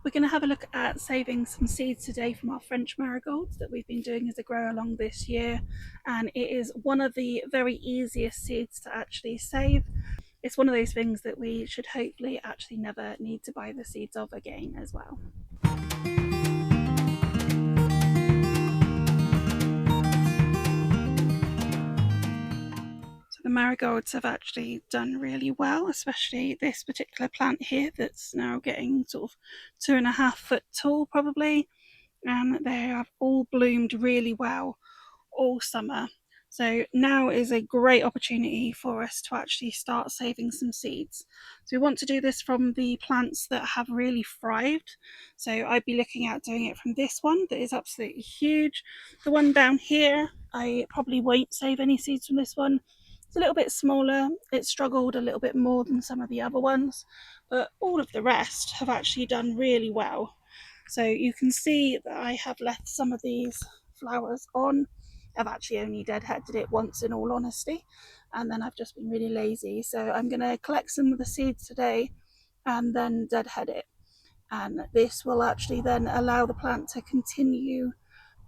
We're going to have a look at saving some seeds today from our French marigolds that we've been doing as a grow along this year, and it is one of the very easiest seeds to actually save. It's one of those things that we should hopefully actually never need to buy the seeds of again as well. The marigolds have actually done really well, especially this particular plant here that's now getting sort of 2.5 foot tall probably, and they have all bloomed really well all summer. So now is a great opportunity for us to actually start saving some seeds. So we want to do this from the plants that have really thrived. So I'd be looking at doing it from this one that is absolutely huge. The one down here, I probably won't save any seeds from this one. It's a little bit smaller, it struggled a little bit more than some of the other ones, but all of the rest have actually done really well. So you can see that I have left some of these flowers on. I've actually only deadheaded it once in all honesty, and then I've just been really lazy. So I'm going to collect some of the seeds today and then deadhead it. And this will actually then allow the plant to continue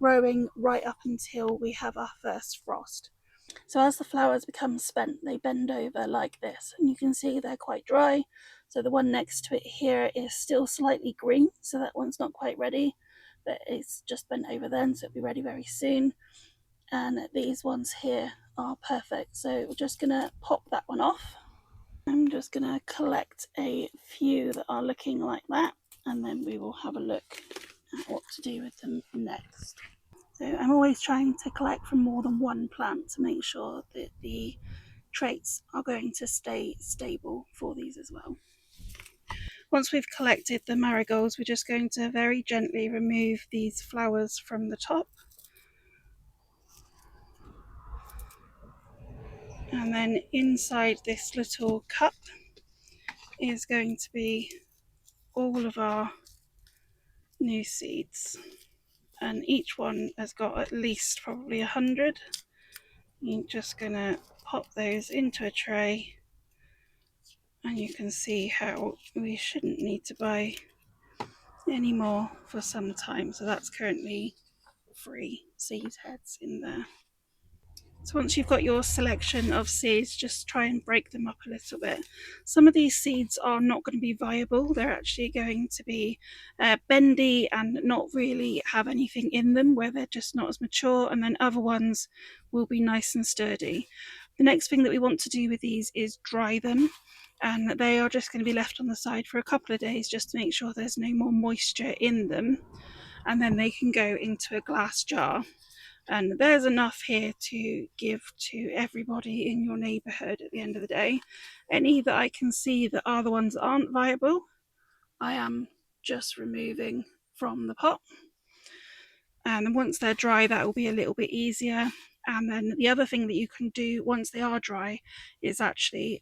growing right up until we have our first frost. So as the flowers become spent, they bend over like this, and you can see they're quite dry. So the one next to it here is still slightly green, so that one's not quite ready, but it's just bent over then, so it'll be ready very soon. And these ones here are perfect, so we're just gonna pop that one off. I'm just gonna collect a few that are looking like that, and then we will have a look at what to do with them next. So I'm always trying to collect from more than one plant to make sure that the traits are going to stay stable for these as well. Once we've collected the marigolds, we're just going to very gently remove these flowers from the top. And then inside this little cup is going to be all of our new seeds. And each one has got at least probably 100. You're just going to pop those into a tray, and you can see how we shouldn't need to buy any more for some time. So that's currently 3 seed heads in there. So once you've got your selection of seeds, just try and break them up a little bit. Some of these seeds are not going to be viable. They're actually going to be bendy and not really have anything in them, where they're just not as mature, and then other ones will be nice and sturdy. The next thing that we want to do with these is dry them, and they are just going to be left on the side for a couple of days just to make sure there's no more moisture in them, and then they can go into a glass jar. And there's enough here to give to everybody in your neighbourhood at the end of the day. Any that I can see that are the ones that aren't viable, I am just removing from the pot. And once they're dry, that will be a little bit easier. And then the other thing that you can do once they are dry is actually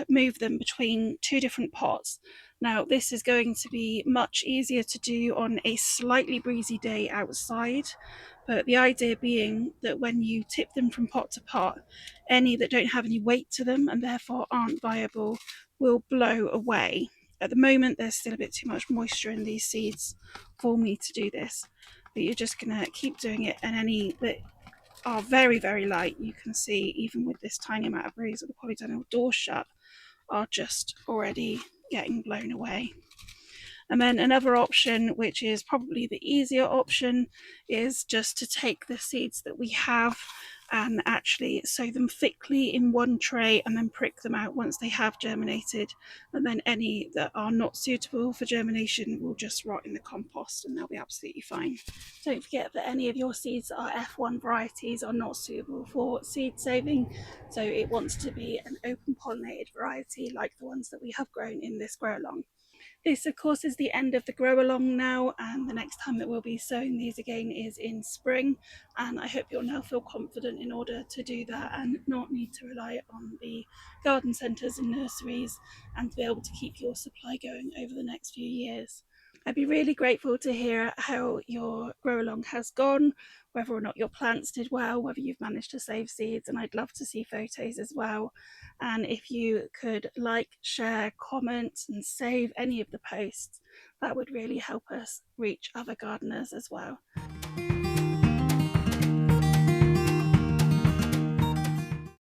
move them between 2 different pots. Now this is going to be much easier to do on a slightly breezy day outside, but the idea being that when you tip them from pot to pot, any that don't have any weight to them and therefore aren't viable will blow away. At the moment there's still a bit too much moisture in these seeds for me to do this, but you're just going to keep doing it, and any that are very, very light, you can see even with this tiny amount of breeze with the polytunnel door shut, are just already getting blown away. And then another option, which is probably the easier option, is just to take the seeds that we have and actually sow them thickly in one tray and then prick them out once they have germinated. And then any that are not suitable for germination will just rot in the compost and they'll be absolutely fine. Don't forget that any of your seeds that are F1 varieties are not suitable for seed saving, so it wants to be an open pollinated variety like the ones that we have grown in this grow along. This of course is the end of the grow along now, and the next time that we'll be sowing these again is in spring, and I hope you'll now feel confident in order to do that and not need to rely on the garden centres and nurseries, and to be able to keep your supply going over the next few years. I'd be really grateful to hear how your grow along has gone, whether or not your plants did well, whether you've managed to save seeds, and I'd love to see photos as well. And if you could like, share, comment and save any of the posts, that would really help us reach other gardeners as well.